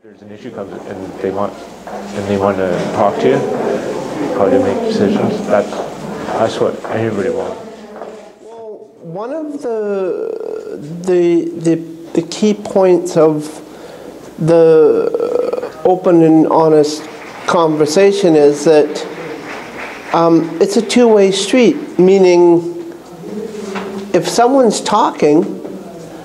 There's an issue comes and they want to talk to you, how to make decisions. That's what everybody wants. Well, one of the key points of the open and honest conversation is that it's a two-way street, meaning if someone's talking,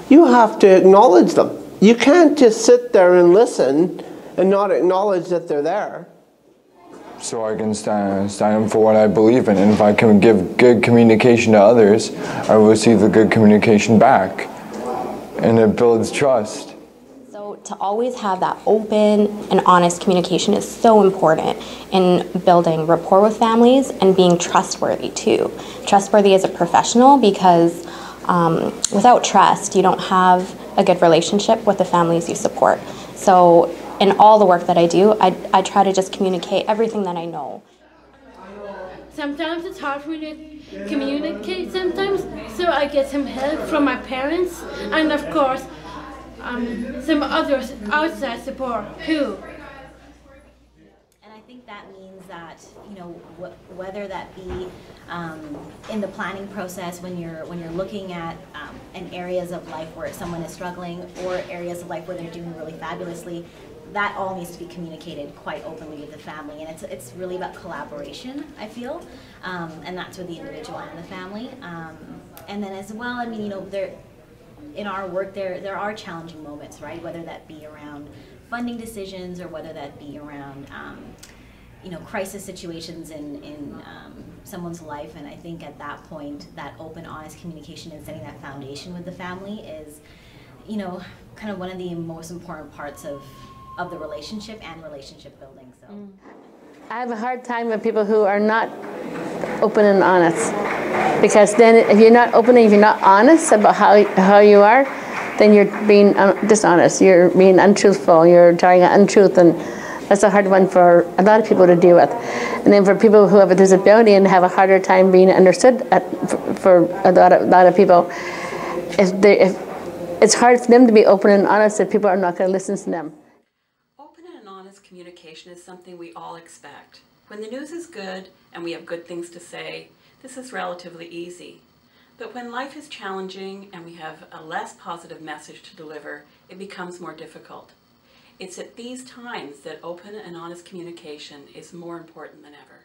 you have to acknowledge them. You can't just sit there and listen and not acknowledge that they're there. So I can stand up for what I believe in, and if I can give good communication to others, I will receive the good communication back, and it builds trust. So to always have that open and honest communication is so important in building rapport with families and being trustworthy too. Trustworthy as a professional, because without trust, you don't have a good relationship with the families you support. So in all the work that I do, I try to just communicate everything that I know. Sometimes it's hard for me to communicate sometimes, so I get some help from my parents and of course some others outside support too. And I think that means that, you know, whether that be in the planning process when you're looking at in areas of life where someone is struggling, or areas of life where they're doing really fabulously, that all needs to be communicated quite openly with the family, and it's really about collaboration, I feel, and that's with the individual and the family. And then as well, I mean, you know, in our work there are challenging moments, right? Whether that be around funding decisions, or whether that be around you know, crisis situations in someone's life. And I think at that point, that open, honest communication and setting that foundation with the family is, you know, kind of one of the most important parts of the relationship and relationship building. So I have a hard time with people who are not open and honest, because then if you're not open and if you're not honest about how you are, then you're being dishonest, you're being untruthful, you're telling an untruth, and that's a hard one for a lot of people to deal with. And then for people who have a disability and have a harder time being understood for a lot of people, it's hard for them to be open and honest if people are not going to listen to them. Open and honest communication is something we all expect. When the news is good and we have good things to say, this is relatively easy. But when life is challenging and we have a less positive message to deliver, it becomes more difficult. It's at these times that open and honest communication is more important than ever.